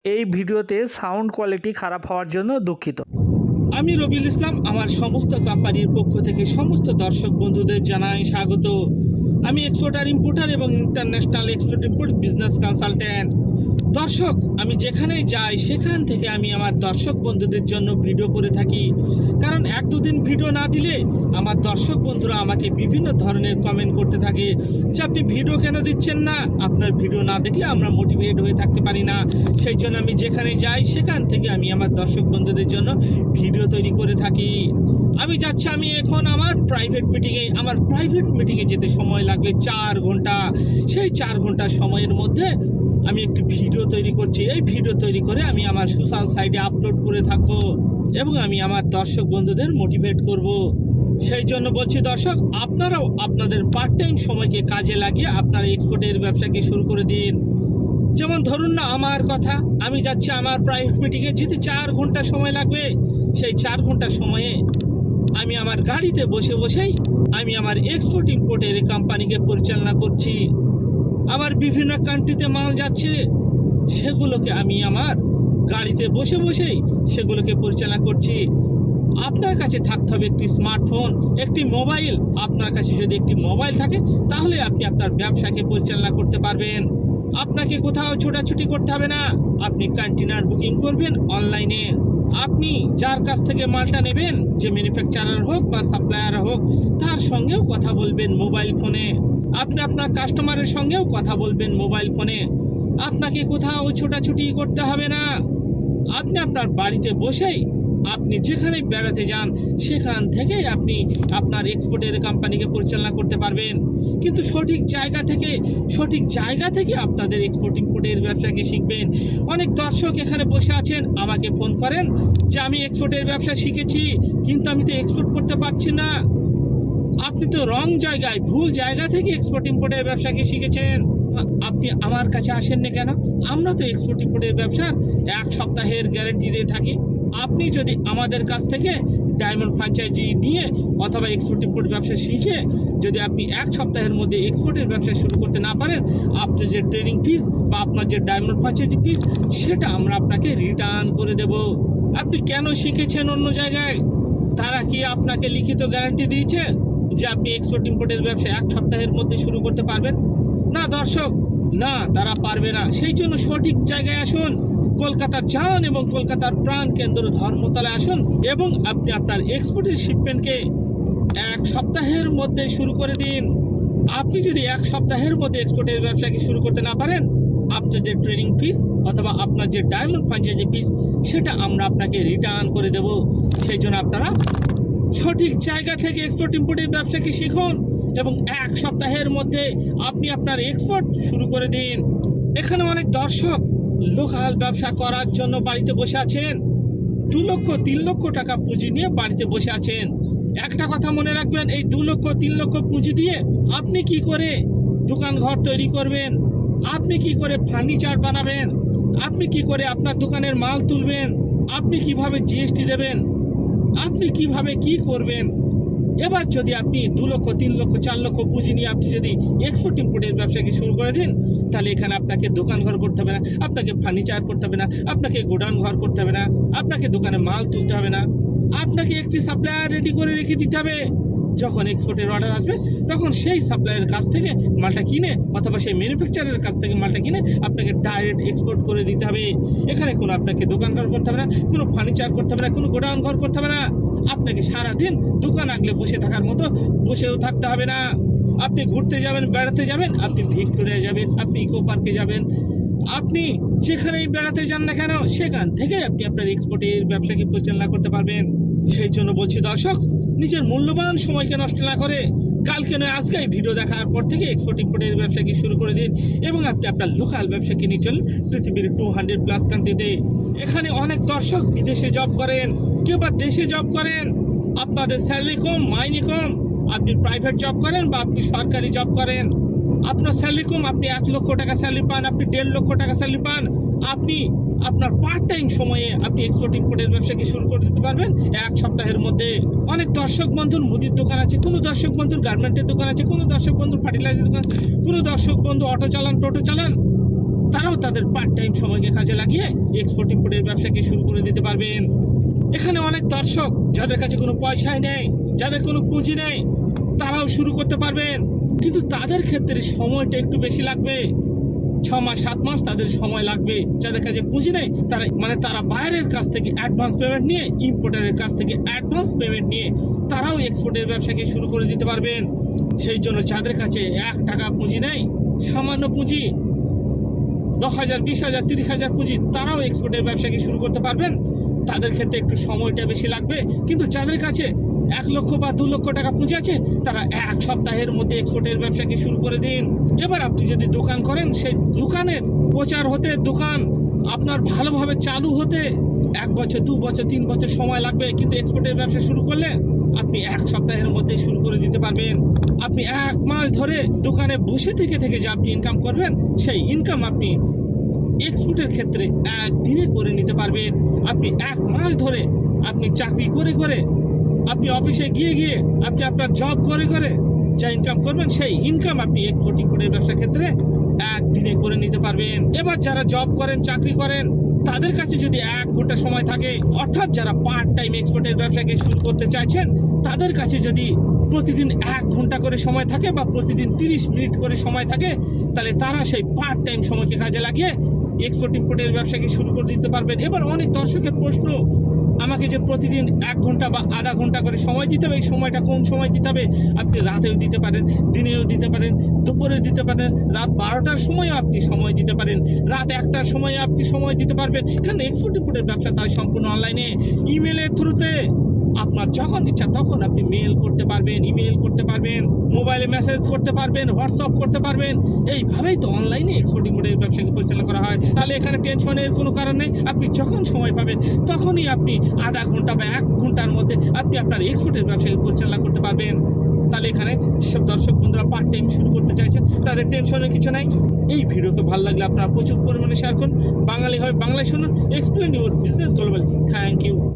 এই ভিডিওতে sound quality খারাপ হওয়ার জন্য দুঃখিত। আমি রবিউল ইসলাম। আমার সমস্ত কোম্পানির পক্ষ থেকে সমস্ত দর্শক বন্ধুদের জানাই স্বাগত। আমি এক্সপোর্টার ইম্পোর্টার এবং international export import business consultant. দর্শক, আমি যেখানে যাই সেখান থেকে আমি আমার দর্শক বন্ধুদের জন্য ভিডিও করে থাকি, কারণ এক দুদিন ভিডিও না দিলে আমার দর্শক বন্ধুরা আমাকে বিভিন্ন ধরনের কমেন্ট করতে থাকে যে আপনি ভিডিও কেন দিচ্ছেন না, আপনার ভিডিও না দেখলে আমরা মোটিভেট হয়ে থাকতে পারি না। সেই জন্য আমি যেখানে যাই সেখান থেকে আমি আমার দর্শক বন্ধুদের জন্য ভিডিও তৈরি করে থাকি। আমি যাচ্ছি, আমি এখন আমার প্রাইভেট মিটিংয়ে যেতে সময় লাগবে 4 ঘন্টা। সেই 4 ঘন্টা সময়ের মধ্যে আমি একটি ভিডিও তৈরি করছি। এই ভিডিও তৈরি করে আমি আমার সোশ্যাল সাইটে আপলোড করে থাকবো এবং আমি আমার দর্শক বন্ধুদের মোটিভেট করব। সেই জন্য বলছি দর্শক, আপনারাও আপনাদের পার্ট টাইম সময়কে কাজে লাগিয়ে আপনারা এক্সপোর্টের ব্যবসাকে শুরু করে দিন। যেমন ধরুন না আমার কথা, আমি যাচ্ছি আমার প্রাইভেট মিটিংয়ে যেতে 4 ঘন্টা সময় লাগবে। সেই 4 ঘন্টা সময়ে আমি আমার গাড়িতে বসে বসেই আমি আমার এক্সপোর্ট ইম্পোর্টের কোম্পানিকে পরিচালনা করছি। আমার বিভিন্ন কান্ট্রিতে মাল যাচ্ছে, সেগুলোকে আমি আমার গাড়িতে বসে বসেই সেগুলোকে পরিচালনা করছি। আপনার কাছে থাকতে হবে একটি স্মার্টফোন, একটি মোবাইল। আপনার কাছে যদি একটি মোবাইল থাকে তাহলে আপনি আপনার ব্যবসাকে পরিচালনা করতে পারবেন। আপনাকে কোথাও ছোটাছুটি করতে হবে না। আপনি কন্টেইনার বুকিং করবেন অনলাইনে। আপনি যার কাছ থেকে মালটা নেবেন, যে ম্যানুফ্যাকচারার হোক বা সাপ্লায়ার হোক, তার সঙ্গেও কথা বলবেন মোবাইল ফোনে। আপনি আপনার কাস্টমারের সঙ্গেও কথা বলবেন মোবাইল ফোনে। আপনাকে কোথাও ছোটাছুটি করতে হবে না। আপনি আপনার বাড়িতে বসেই আপনি যেখানে বেড়াতে যান সেখান থেকেই আপনি আপনার এক্সপোর্টের কোম্পানিকে পরিচালনা করতে পারবেন। কিন্তু সঠিক জায়গা থেকে আপনাদের এক্সপোর্ট ইম্পোর্টের ব্যবসাকে শিখবেন। অনেক দর্শক এখানে বসে আছেন, আমাকে ফোন করেন যে আমি এক্সপোর্টের ব্যবসা শিখেছি কিন্তু আমি তো এক্সপোর্ট করতে পারছি না। আপনি তো রং জায়গায়, ভুল জায়গা থেকে এক্সপোর্ট ইম্পোর্টের ব্যবসাকে শিখেছেন। আপনি আমার কাছে আসেন না কেন? আমরা তো এক্সপোর্ট ইম্পোর্টের ব্যবসার 1 সপ্তাহের গ্যারান্টি দিয়ে থাকি। আপনি যদি আমাদের কাছ থেকে ডায়মন্ড ফ্র্যাঞ্চাইজি নিয়ে অথবা এক্সপোর্ট ইম্পোর্ট ব্যবসা শিখে যদি আপনি 1 সপ্তাহের মধ্যে এক্সপোর্টের ব্যবসা শুরু করতে না পারেন, আপনার যে ট্রেনিং ফিস বা আপনার যে ডায়মন্ড ফ্র্যাঞ্চাইজি ফিস, সেটা আমরা আপনাকে রিটার্ন করে দেব। আপনি কেন শিখেছেন অন্য জায়গায়? তারা কি আপনাকে লিখিত গ্যারান্টি দিয়েছে যে আপনি এক্সপোর্ট ইম্পোর্টের ব্যবসা 1 সপ্তাহের মধ্যে শুরু করতে পারবেন? না দর্শক, না, তারা পারবে না। সেই জন্য সঠিক জায়গায় আসুন, কলকাতা যান এবং কলকাতার প্রাণ কেন্দ্র ধর্মতলায় আসুন এবং আপনি আপনার এক্সপোর্টের শিপমেন্টকে 1 সপ্তাহের মধ্যে শুরু করে দিন। আপনি যদি 1 সপ্তাহের মধ্যে এক্সপোর্টের ব্যবসাকে শুরু করতে না পারেন, আপনার যে ট্রেনিং ফিস অথবা আপনার যে ডায়মন্ড ফ্র্যাঞ্চাইজি ফিস, সেটা আমরা আপনাকে রিটার্ন করে দেব। সেই জন্য আপনারা সঠিক জায়গা থেকে এক্সপোর্ট ইম্পোর্টের ব্যবসাকে শিখুন এবং 1 সপ্তাহের মধ্যে আপনি আপনার এক্সপোর্ট শুরু করে দিন। এখানে অনেক দর্শক লোকাল ব্যবসা করার জন্য বাড়িতে বসে আছেন, 2 লক্ষ 3 লক্ষ টাকা পুঁজি নিয়ে বাড়িতে বসে আছেন। একটা কথা মনে রাখবেন, এই 2 লক্ষ 3 লক্ষ পুঁজি দিয়ে আপনি কি করে দোকান ঘর তৈরি করবেন? আপনি কি করে ফার্নিচার বানাবেন? আপনি কি করে আপনার দোকানের মাল তুলবেন? আপনি কিভাবে জিএসটি দেবেন? আপনি কিভাবে কি করবেন? এবার যদি আপনি 2 লক্ষ 3 লক্ষ 4 লক্ষ পুঁজি নিয়ে আপনি যদি এক্সপোর্ট ইম্পোর্টের ব্যবসাকে শুরু করে দিন, তাহলে এখানে আপনাকে দোকান ঘর করতে হবে না, আপনাকে ফার্নিচার করতে হবে না, আপনাকে গোডাউন ঘর করতে হবে না, আপনাকে দোকানে মাল তুলতে হবে না। আপনাকে একটি সাপ্লায়ার রেডি করে রেখে দিতে হবে। যখন এক্সপোর্টের অর্ডার আসবে তখন সেই সাপ্লায়ারের কাছ থেকে মালটা কিনে অথবা সেই ম্যানুফ্যাকচারের কাছ থেকে মালটা কিনে আপনাকে ডাইরেক্ট এক্সপোর্ট করে দিতে হবে। এখানে কোনো আপনাকে দোকান ঘর করতে হবে না, কোনো ফার্নিচার করতে হবে না, কোনো গোডাউন ঘর করতে হবে না। আপনাকে সারাদিন দোকান আগলে বসে থাকার মতো বসেও থাকতে হবে না। আপনি ঘুরতে যাবেন, বেড়াতে যাবেন, আপনি ভিক্টোরিয়া যাবেন, আপনি ইকো পার্কে যাবেন, আপনি যেখানেই বেড়াতে যান না কেন সেখান থেকে আপনি আপনার এক্সপোর্টের ব্যবসাকে পরিচালনা করতে পারবেন। সেই জন্য বলছি দর্শক, নিজের মূল্যবান সময়কে নষ্ট না করে কালকে নয় আজকেই ভিডিও দেখার পর থেকে এক্সপোর্ট ইম্পোর্টের ব্যবসাকে শুরু করে দিন এবং আপনি আপনার লোকাল ব্যবসাকে নিয়ে চলুন পৃথিবীর 200+ কান্ট্রিতে। এখানে অনেক দর্শক বিদেশে জব করেন, কেউ বা দেশে জব করেন। আপনাদের স্যালারি কম, মাইনে কম। আপনি প্রাইভেট জব করেন বা আপনি সরকারি জব করেন, আপনার স্যালারি কম, আপনি 1 লক্ষ টাকা স্যালারি পান, আপনি 1.5 লক্ষ টাকা স্যালারি পান। আপনি আপনার পার্ট টাইম সময়ে আপনি এক্সপোর্ট ইম্পোর্টের ব্যবসাকে শুরু করে দিতে পারবেন 1 সপ্তাহের মধ্যে। অনেক দর্শক বন্ধুর মুদির দোকান আছে, কোনো দর্শক বন্ধুর গার্মেন্টের দোকান আছে, কোনো দর্শক বন্ধুর ফার্টিলাইজার দোকান, কোনো দর্শক বন্ধু অটো চালান, টোটো চালান। তারাও তাদের পার্ট টাইম সময়কে কাজে লাগিয়ে এক্সপোর্ট ইম্পোর্টের ব্যবসাকে শুরু করে দিতে পারবেন। এখানে অনেক দর্শক যাদের কাছে কোনো পয়সাই নেই, যাদের কোনো পুঁজি নেই, তারাও শুরু করতে পারবেন, কিন্তু তাদের ক্ষেত্রে সময়টা একটু বেশি লাগবে। 6 মাস 7 মাস তাদের সময় লাগবে। যাদের কাছে পুঁজি নেই তারা বাইরের কাছ থেকে অ্যাডভান্স পেমেন্ট নিয়ে, ইম্পোর্টারের কাছ থেকে অ্যাডভান্স পেমেন্ট নিয়ে তারাও এক্সপোর্টের ব্যবসাকে শুরু করে দিতে পারবেন। সেই জন্য যাদের কাছে 1 টাকা পুঁজি নেই, সামান্য পুঁজি 10,000 20,000 30,000 পুঁজি, তারাও এক্সপোর্টের ব্যবসাকে শুরু করতে পারবেন। তাদের ক্ষেত্রে একটু সময়টা বেশি লাগবে, কিন্তু যাদের কাছে 1 লক্ষ বা 2 লক্ষ টাকা পুঁজি আছে, তারা 1 সপ্তাহের মধ্যে এক্সপোর্টের ব্যবসাকে শুরু করে দিন। এবার আপনি যদি দোকান করেন, সেই দোকানের প্রচার হতে, দোকান আপনার ভালোভাবে চালু হতে 1 বছর 2 বছর 3 বছর সময় লাগবে, কিন্তু এক্সপোর্টের ব্যবসা শুরু করলে আপনি 1 সপ্তাহের মধ্যে শুরু করে দিতে পারবেন। আপনি 1 মাস ধরে দোকানে বসে থেকে যে আপনি ইনকাম করবেন, সেই ইনকাম আপনি এক্সপোর্টের ক্ষেত্রে 1 দিনে করে নিতে পারবেন। আপনি 1 মাস ধরে আপনি চাকরি করে আপনি অফিসে গিয়ে আপনি আপনার জব করে যা ইনকাম করবেন, সেই ইনকাম আপনি এক্সপোর্ট ইম্পোর্টের ব্যবসা ক্ষেত্রে 1 দিনে করে নিতে পারবেন। এবার যারা জব করেন, চাকরি করেন, তাদের কাছে যদি 1 ঘন্টা সময় থাকে, অর্থাৎ যারা পার্ট টাইম এক্সপোর্টের ব্যবসাকে শুরু করতে চাইছেন, তাদের কাছে যদি প্রতিদিন 1 ঘন্টা করে সময় থাকে বা প্রতিদিন 30 মিনিট করে সময় থাকে, তাহলে তারা সেই পার্ট টাইম সময়কে কাজে লাগিয়ে এক্সপোর্ট ইম্পোর্টের ব্যবসাকে শুরু করে দিতে পারবেন। এবার অনেক দর্শকের প্রশ্ন, আমাকে যে প্রতিদিন 1 ঘন্টা বা আধা ঘন্টা করে সময় দিতে হবে, এই সময়টা কোন সময় দিতে হবে? আপনি রাতেও দিতে পারেন, দিনেও দিতে পারেন, দুপুরে দিতে পারেন, রাত 12টার সময়ও আপনি সময় দিতে পারেন, রাত 1টার সময় আপনি সময় দিতে পারবেন। কারণ এক্সপোর্ট ইম্পোর্টের ব্যবসা তাই সম্পূর্ণ অনলাইনে, ইমেলের থ্রুতে। আপনার যখন ইচ্ছা তখন আপনি মেল করতে পারবেন, ইমেল করতে পারবেন, মোবাইলে মেসেজ করতে পারবেন, হোয়াটসঅ্যাপ করতে পারবেন। এইভাবেই তো অনলাইনে এক্সপোর্ট ইম্পোর্টের ব্যবসাকে পরিচালনা করা হয়। তাহলে এখানে টেনশনের কোনো কারণ নেই। আপনি যখন সময় পাবেন তখনই আপনি আধা ঘন্টা বা 1 ঘন্টার মধ্যে আপনি আপনার এক্সপোর্টের ব্যবসাকে পরিচালনা করতে পারবেন। তাহলে এখানে যেসব দর্শক বন্ধুরা পার্ট টাইম শুরু করতে চাইছেন, তাদের টেনশনের কিছু নাই। এই ভিডিওকে ভালো লাগলে আপনারা প্রচুর পরিমাণে শেয়ার করুন। বাঙালি হয় বাংলায় শুনুন। Explain your business globally. Thank you.